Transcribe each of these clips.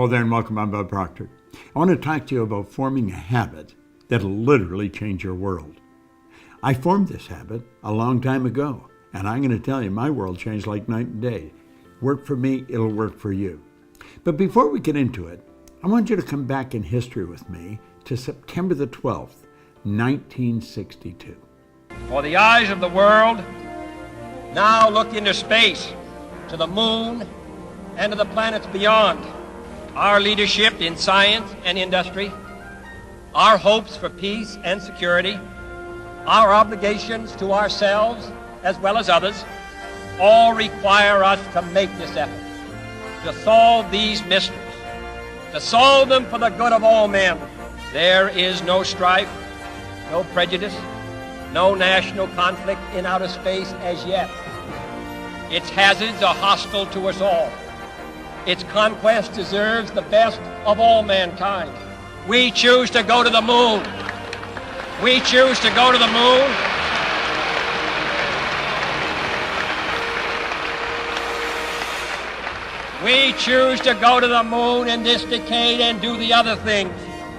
Hello there and welcome. I'm Bob Proctor. I want to talk to you about forming a habit that'll literally change your world. I formed this habit a long time ago, and I'm going to tell you, my world changed like night and day. Work for me, it'll work for you. But before we get into it, I want you to come back in history with me to September the 12th, 1962. For the eyes of the world now look into space, to the moon, and to the planets beyond. Our leadership in science and industry, our hopes for peace and security, our obligations to ourselves as well as others, all require us to make this effort, to solve these mysteries, to solve them for the good of all men. There is no strife, no prejudice, no national conflict in outer space as yet. Its hazards are hostile to us all. Its conquest deserves the best of all mankind. We choose to go to the moon. We choose to go to the moon. We choose to go to the moon in this decade and do the other things,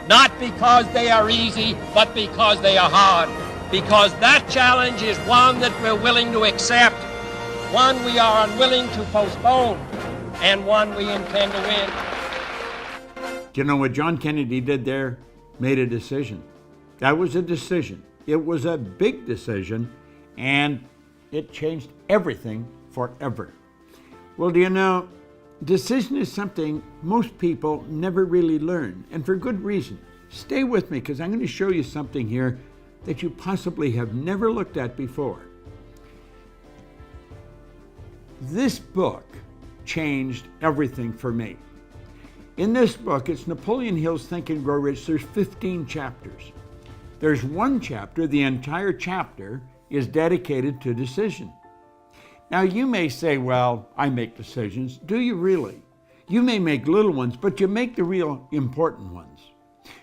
not because they are easy, but because they are hard. Because that challenge is one that we're willing to accept, one we are unwilling to postpone, and one we intend to win. Do you know what John Kennedy did there? Made a decision. That was a decision. It was a big decision, and it changed everything forever. Well, do you know, decision is something most people never really learn, and for good reason. Stay with me, because I'm going to show you something here that you possibly have never looked at before. This book changed everything for me. In this book, it's Napoleon Hill's Think and Grow Rich. There's 15 chapters. There's one chapter, the entire chapter is dedicated to decision. Now you may say, well, I make decisions. Do you really? You may make little ones, but you make the real important ones.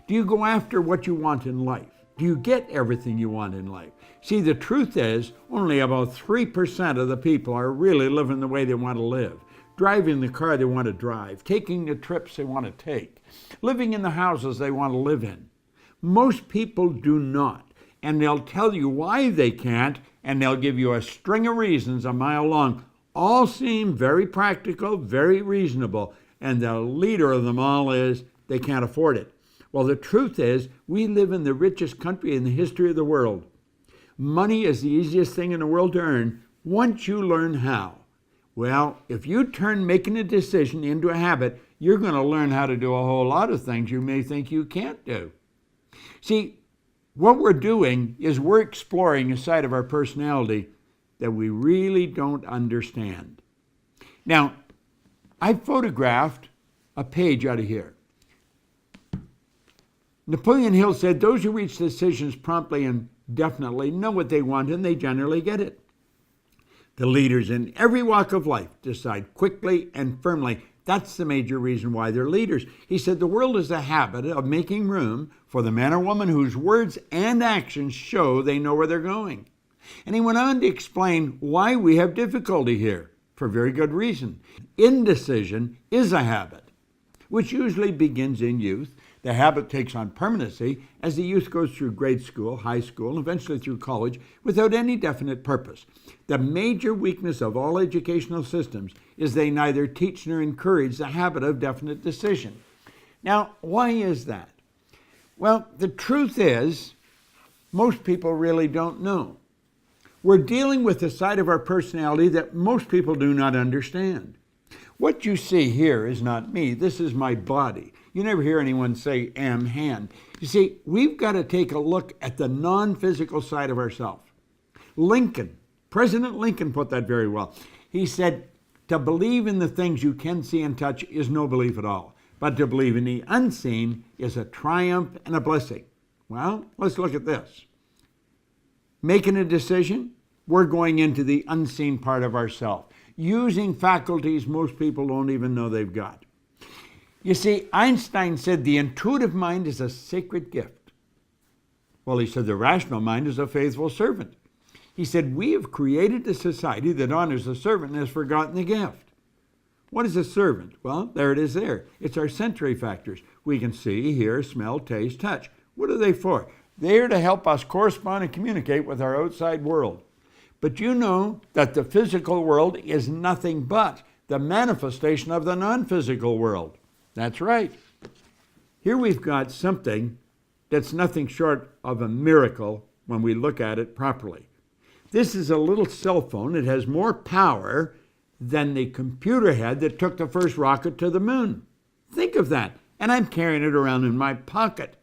Do you go after what you want in life? Do you get everything you want in life? See, the truth is, only about 3% of the people are really living the way they want to live, driving the car they want to drive, taking the trips they want to take, living in the houses they want to live in. Most people do not, and they'll tell you why they can't, and they'll give you a string of reasons a mile long. All seem very practical, very reasonable, and the leader of them all is they can't afford it. Well, the truth is, we live in the richest country in the history of the world. Money is the easiest thing in the world to earn once you learn how. Well, if you turn making a decision into a habit, you're going to learn how to do a whole lot of things you may think you can't do. See, what we're doing is we're exploring a side of our personality that we really don't understand. Now, I photographed a page out of here. Napoleon Hill said, those who reach decisions promptly and definitely know what they want, and they generally get it. The leaders in every walk of life decide quickly and firmly. That's the major reason why they're leaders. He said the world is a habit of making room for the man or woman whose words and actions show they know where they're going. And he went on to explain why we have difficulty here, for very good reason. Indecision is a habit, which usually begins in youth. The habit takes on permanency as the youth goes through grade school, high school, and eventually through college without any definite purpose. The major weakness of all educational systems is they neither teach nor encourage the habit of definite decision. Now, why is that? Well, the truth is, most people really don't know. We're dealing with a side of our personality that most people do not understand. What you see here is not me. This is my body. You never hear anyone say, am hand. You see, we've got to take a look at the non-physical side of ourselves. President Lincoln put that very well. He said, to believe in the things you can see and touch is no belief at all. But to believe in the unseen is a triumph and a blessing. Well, let's look at this. Making a decision, we're going into the unseen part of ourselves, using faculties most people don't even know they've got. You see, Einstein said the intuitive mind is a sacred gift. Well, he said the rational mind is a faithful servant. He said we have created a society that honors the servant and has forgotten the gift. What is a servant? Well, there it is there. It's our sensory factors. We can see, hear, smell, taste, touch. What are they for? They're to help us correspond and communicate with our outside world. But you know that the physical world is nothing but the manifestation of the non-physical world. That's right. Here we've got something that's nothing short of a miracle when we look at it properly. This is a little cell phone. It has more power than the computer had that took the first rocket to the moon. Think of that. And I'm carrying it around in my pocket.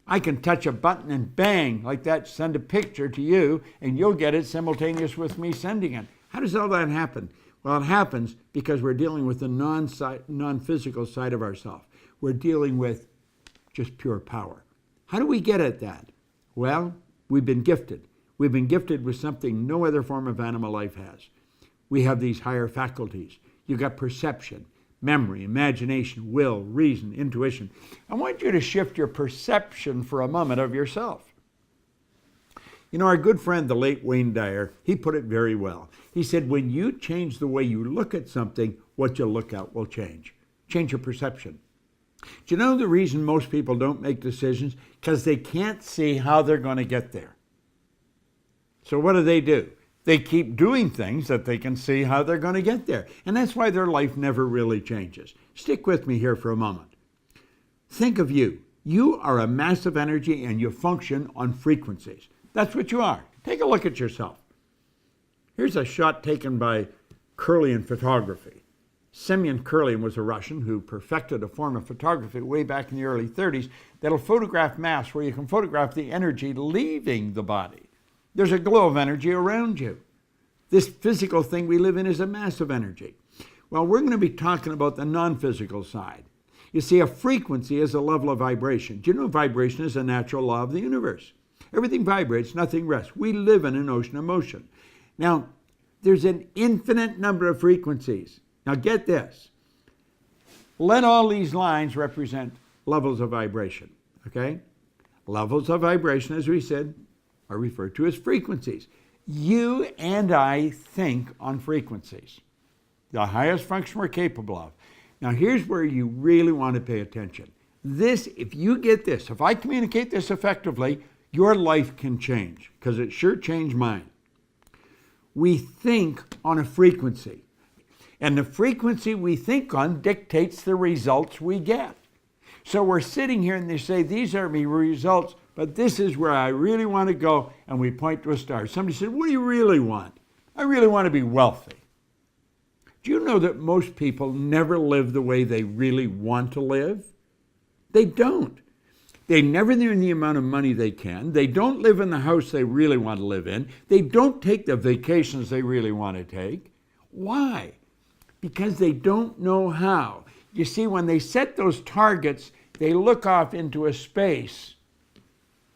I can touch a button and bang, like that, send a picture to you, and you'll get it simultaneous with me sending it. How does all that happen? Well, it happens because we're dealing with the non-physical side of ourselves. We're dealing with just pure power. How do we get at that? Well, we've been gifted. We've been gifted with something no other form of animal life has. We have these higher faculties. You've got perception, memory, imagination, will, reason, intuition. I want you to shift your perception for a moment of yourself. You know, our good friend, the late Wayne Dyer, he put it very well. He said, when you change the way you look at something, what you look at will change. Change your perception. Do you know the reason most people don't make decisions? Because they can't see how they're going to get there. So what do? They keep doing things that they can see how they're going to get there. And that's why their life never really changes. Stick with me here for a moment. Think of you. You are a mass of energy and you function on frequencies. That's what you are. Take a look at yourself. Here's a shot taken by Kirlian photography. Semyon Kirlian was a Russian who perfected a form of photography way back in the early 30s that'll photograph mass where you can photograph the energy leaving the body. There's a glow of energy around you. This physical thing we live in is a mass of energy. Well, we're going to be talking about the non-physical side. You see, a frequency is a level of vibration. Do you know vibration is a natural law of the universe? Everything vibrates, nothing rests. We live in an ocean of motion. Now, there's an infinite number of frequencies. Now get this. Let all these lines represent levels of vibration, okay? Levels of vibration, as we said, are referred to as frequencies. You and I think on frequencies. The highest function we're capable of. Now here's where you really want to pay attention. This, if you get this, if I communicate this effectively, your life can change, because it sure changed mine. We think on a frequency. And the frequency we think on dictates the results we get. So we're sitting here and they say, these are my results, but this is where I really want to go, and we point to a star. Somebody said, what do you really want? I really want to be wealthy. Do you know that most people never live the way they really want to live? They don't. They never earn the amount of money they can. They don't live in the house they really want to live in. They don't take the vacations they really want to take. Why? Because they don't know how. You see, when they set those targets, they look off into a space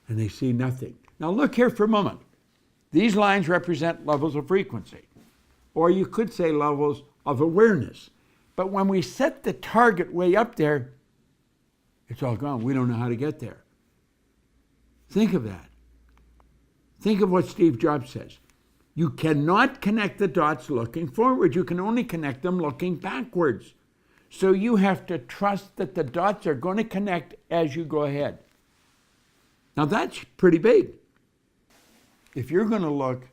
and they see nothing. Now look here for a moment. These lines represent levels of frequency, or you could say levels of awareness. But when we set the target way up there, it's all gone. We don't know how to get there. Think of that. Think of what Steve Jobs says. You cannot connect the dots looking forward. You can only connect them looking backwards. So you have to trust that the dots are going to connect as you go ahead. Now that's pretty big. If you're going to look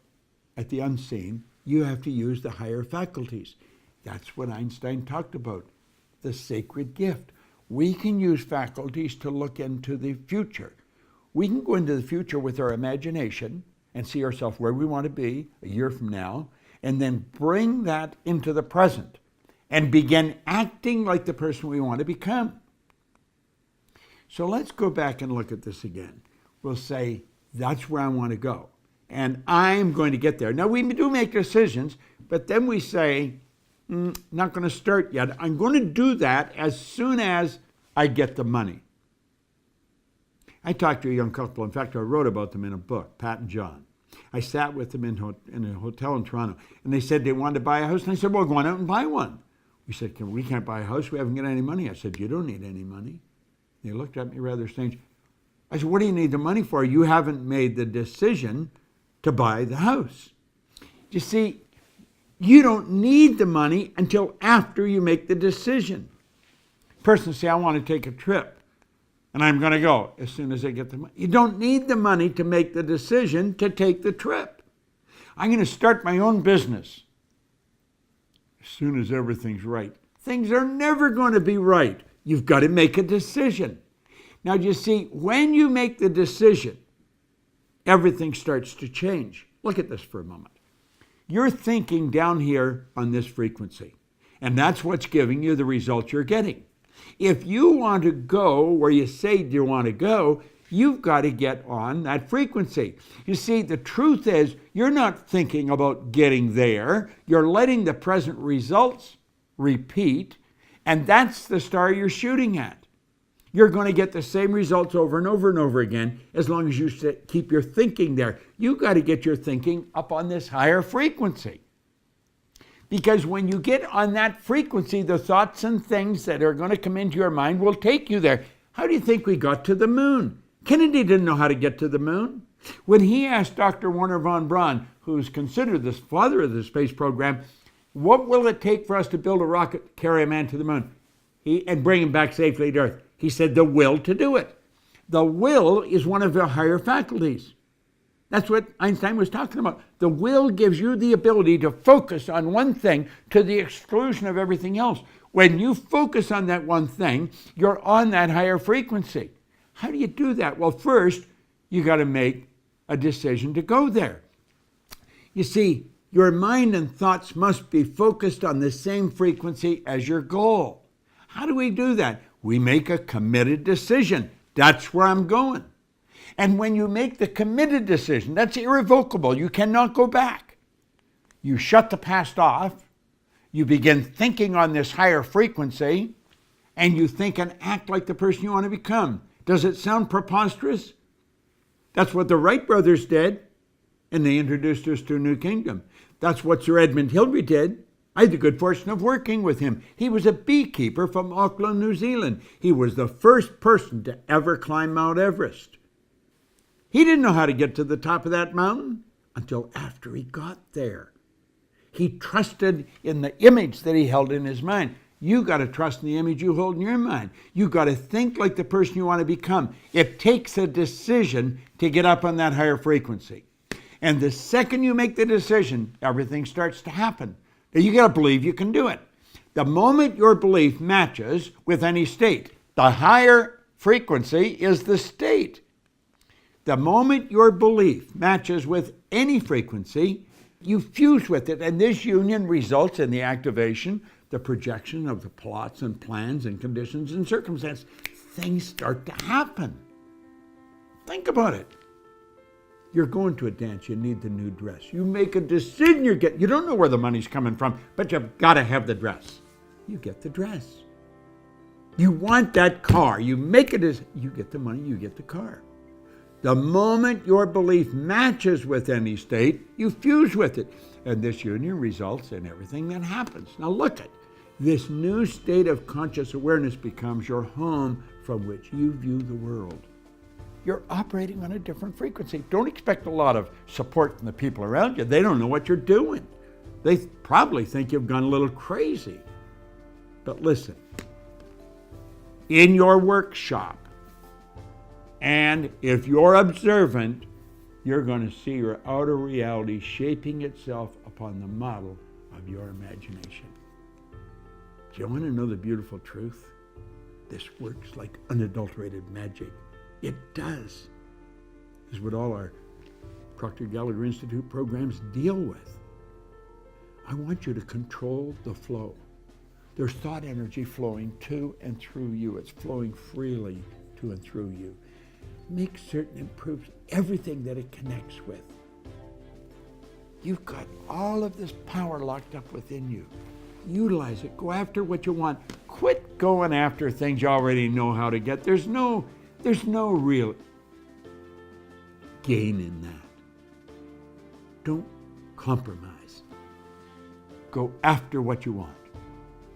at the unseen, you have to use the higher faculties. That's what Einstein talked about, the sacred gift. We can use faculties to look into the future. We can go into the future with our imagination and see ourselves where we want to be a year from now, and then bring that into the present and begin acting like the person we want to become. So let's go back and look at this again. We'll say, that's where I want to go, and I'm going to get there. Now, we do make decisions, but then we say, not going to start yet. I'm going to do that as soon as I get the money. I talked to a young couple. In fact, I wrote about them in a book, Pat and John. I sat with them in a hotel in Toronto, and they said they wanted to buy a house. And I said, well, go on out and buy one. We said, we can't buy a house. We haven't got any money. I said, you don't need any money. They looked at me rather strange. I said, what do you need the money for? You haven't made the decision to buy the house. You see, You don't need the money until after you make the decision. Person say, I want to take a trip, and I'm going to go as soon as I get the money. You don't need the money to make the decision to take the trip. I'm going to start my own business as soon as everything's right. Things are never going to be right. You've got to make a decision. Now, you see, when you make the decision, everything starts to change. Look at this for a moment. You're thinking down here on this frequency, and that's what's giving you the results you're getting. If you want to go where you say you want to go, you've got to get on that frequency. You see, the truth is, you're not thinking about getting there. You're letting the present results repeat, and that's the star you're shooting at. You're going to get the same results over and over and over again as long as you keep your thinking there. You've got to get your thinking up on this higher frequency. Because when you get on that frequency, the thoughts and things that are going to come into your mind will take you there. How do you think we got to the moon? Kennedy didn't know how to get to the moon. When he asked Dr. Wernher von Braun, who's considered the father of the space program, what will it take for us to build a rocket to carry a man to the moon and bring him back safely to Earth? He said, the will to do it. The will is one of the higher faculties. That's what Einstein was talking about. The will gives you the ability to focus on one thing to the exclusion of everything else. When you focus on that one thing, you're on that higher frequency. How do you do that? Well, first, you got to make a decision to go there. You see, your mind and thoughts must be focused on the same frequency as your goal. How do we do that? We make a committed decision. That's where I'm going. And when you make the committed decision, that's irrevocable. You cannot go back. You shut the past off. You begin thinking on this higher frequency, and you think and act like the person you want to become. Does it sound preposterous? That's what the Wright brothers did, and they introduced us to a new kingdom. That's what Sir Edmund Hillary did. I had the good fortune of working with him. He was a beekeeper from Auckland, New Zealand. He was the first person to ever climb Mount Everest. He didn't know how to get to the top of that mountain until after he got there. He trusted in the image that he held in his mind. You got to trust in the image you hold in your mind. You got to think like the person you want to become. It takes a decision to get up on that higher frequency. And the second you make the decision, everything starts to happen. Now, you got to believe you can do it. The moment your belief matches with any state, the higher frequency is the state. The moment your belief matches with any frequency, you fuse with it, and this union results in the activation, the projection of the plots and plans and conditions and circumstances. Things start to happen. Think about it. You're going to a dance, you need the new dress. You make a decision, you don't know where the money's coming from, but you've got to have the dress. You get the dress. You want that car, you make it as, you get the money, you get the car. The moment your belief matches with any state, you fuse with it. And this union results in everything that happens. Now look at this new state of conscious awareness becomes your home from which you view the world. You're operating on a different frequency. Don't expect a lot of support from the people around you. They don't know what you're doing. They probably think you've gone a little crazy. But listen, in your workshop, and if you're observant, you're going to see your outer reality shaping itself upon the model of your imagination. Do you want to know the beautiful truth? This works like unadulterated magic. It does. This is what all our Proctor Gallagher Institute programs deal with. I want you to control the flow. There's thought energy flowing to and through you. It's flowing freely to and through you. Make certain it proves everything that it connects with. You've got all of this power locked up within you. Utilize it. Go after what you want. Quit going after things you already know how to get. There's no real gain in that. Don't compromise. Go after what you want.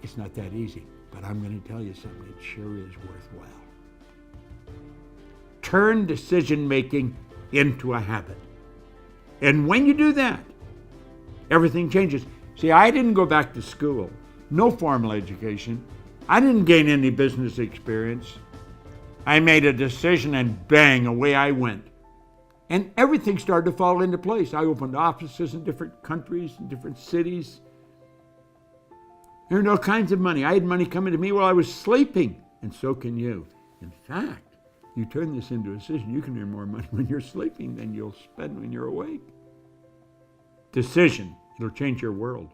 It's not that easy, but I'm going to tell you something. It sure is worthwhile. Turn decision-making into a habit. And when you do that, everything changes. See, I didn't go back to school, no formal education. I didn't gain any business experience. I made a decision and bang, away I went. And everything started to fall into place. I opened offices in different countries, in different cities. Earned all kinds of money. I had money coming to me while I was sleeping, and so can you. In fact, you turn this into a decision, you can earn more money when you're sleeping than you'll spend when you're awake. Decision. It'll change your world.